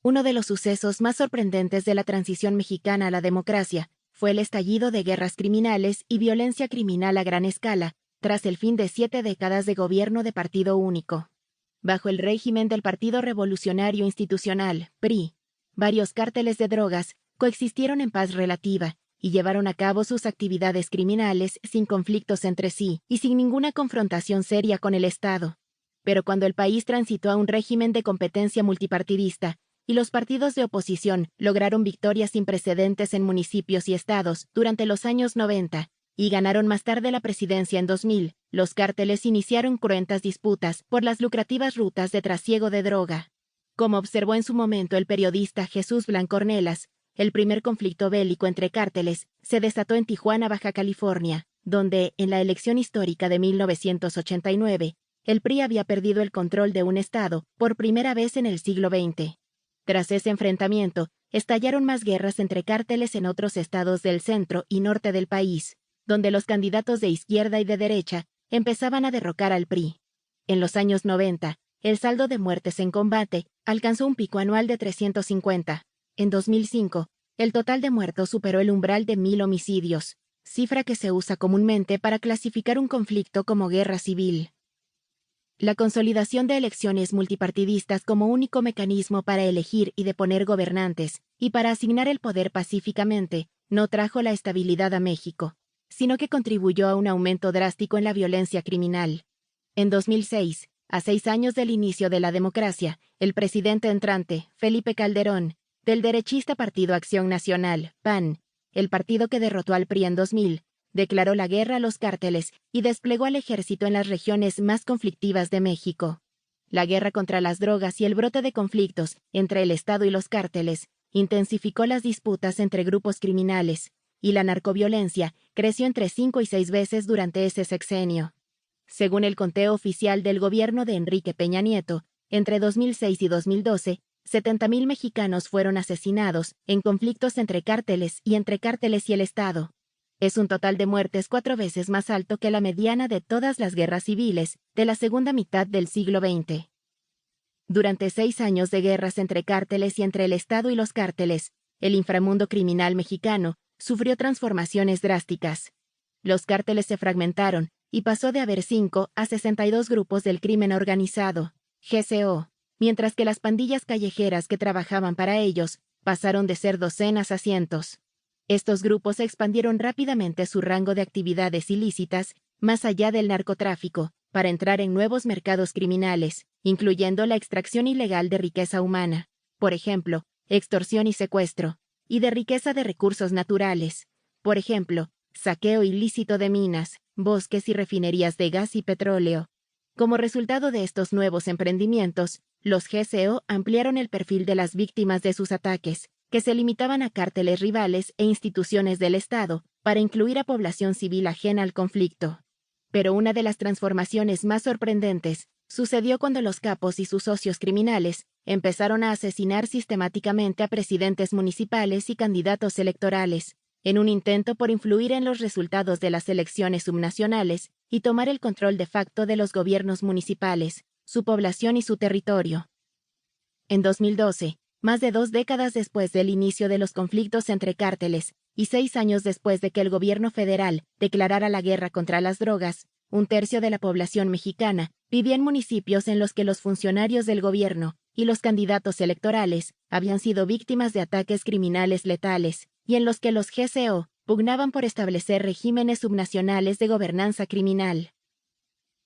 Uno de los sucesos más sorprendentes de la transición mexicana a la democracia fue el estallido de guerras criminales y violencia criminal a gran escala, tras el fin de 7 décadas de gobierno de partido único. Bajo el régimen del Partido Revolucionario Institucional, PRI, varios cárteles de drogas coexistieron en paz relativa y llevaron a cabo sus actividades criminales sin conflictos entre sí y sin ninguna confrontación seria con el Estado. Pero cuando el país transitó a un régimen de competencia multipartidista, y los partidos de oposición lograron victorias sin precedentes en municipios y estados durante los años 90, y ganaron más tarde la presidencia en 2000, los cárteles iniciaron cruentas disputas por las lucrativas rutas de trasiego de droga. Como observó en su momento el periodista Jesús Blanco Ornelas, el primer conflicto bélico entre cárteles se desató en Tijuana, Baja California, donde, en la elección histórica de 1989, el PRI había perdido el control de un estado por primera vez en el siglo XX. Tras ese enfrentamiento, estallaron más guerras entre cárteles en otros estados del centro y norte del país, donde los candidatos de izquierda y de derecha empezaban a derrocar al PRI. En los años 90, el saldo de muertes en combate alcanzó un pico anual de 350. En 2005, el total de muertos superó el umbral de 1000 homicidios, cifra que se usa comúnmente para clasificar un conflicto como guerra civil. La consolidación de elecciones multipartidistas como único mecanismo para elegir y deponer gobernantes y para asignar el poder pacíficamente no trajo la estabilidad a México, sino que contribuyó a un aumento drástico en la violencia criminal. En 2006, a 6 años del inicio de la democracia, el presidente entrante, Felipe Calderón, del derechista Partido Acción Nacional, PAN, el partido que derrotó al PRI en 2000, declaró la guerra a los cárteles y desplegó al ejército en las regiones más conflictivas de México. La guerra contra las drogas y el brote de conflictos entre el Estado y los cárteles intensificó las disputas entre grupos criminales, y la narcoviolencia creció entre 5 y 6 veces durante ese sexenio. Según el conteo oficial del gobierno de Enrique Peña Nieto, entre 2006 y 2012, 70,000 mexicanos fueron asesinados en conflictos entre cárteles y entre cárteles y el Estado. Es un total de muertes 4 veces más alto que la mediana de todas las guerras civiles de la segunda mitad del siglo XX. Durante 6 años de guerras entre cárteles y entre el Estado y los cárteles, el inframundo criminal mexicano sufrió transformaciones drásticas. Los cárteles se fragmentaron y pasó de haber 5 a 62 grupos del crimen organizado, GCO, mientras que las pandillas callejeras que trabajaban para ellos pasaron de ser docenas a cientos. Estos grupos expandieron rápidamente su rango de actividades ilícitas más allá del narcotráfico, para entrar en nuevos mercados criminales, incluyendo la extracción ilegal de riqueza humana, por ejemplo, extorsión y secuestro, y de riqueza de recursos naturales, por ejemplo, saqueo ilícito de minas, bosques y refinerías de gas y petróleo. Como resultado de estos nuevos emprendimientos, los GCO ampliaron el perfil de las víctimas de sus ataques, que se limitaban a cárteles rivales e instituciones del Estado, para incluir a población civil ajena al conflicto. Pero una de las transformaciones más sorprendentes sucedió cuando los capos y sus socios criminales empezaron a asesinar sistemáticamente a presidentes municipales y candidatos electorales, en un intento por influir en los resultados de las elecciones subnacionales y tomar el control de facto de los gobiernos municipales, su población y su territorio. En 2012, más de 2 décadas después del inicio de los conflictos entre cárteles y 6 años después de que el gobierno federal declarara la guerra contra las drogas, 1/3 de la población mexicana vivía en municipios en los que los funcionarios del gobierno y los candidatos electorales habían sido víctimas de ataques criminales letales, y en los que los GCO pugnaban por establecer regímenes subnacionales de gobernanza criminal.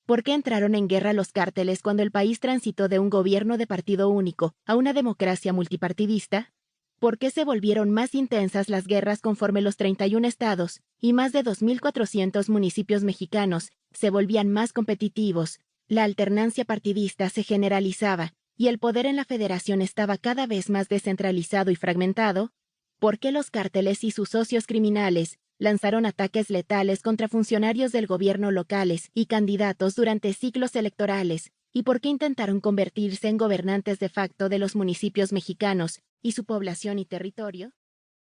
¿Por qué entraron en guerra los cárteles cuando el país transitó de un gobierno de partido único a una democracia multipartidista? ¿Por qué se volvieron más intensas las guerras conforme los 31 estados y más de 2,400 municipios mexicanos se volvían más competitivos, la alternancia partidista se generalizaba y el poder en la federación estaba cada vez más descentralizado y fragmentado? ¿Por qué los cárteles y sus socios criminales lanzaron ataques letales contra funcionarios del gobierno locales y candidatos durante ciclos electorales? ¿Y por qué intentaron convertirse en gobernantes de facto de los municipios mexicanos y su población y territorio?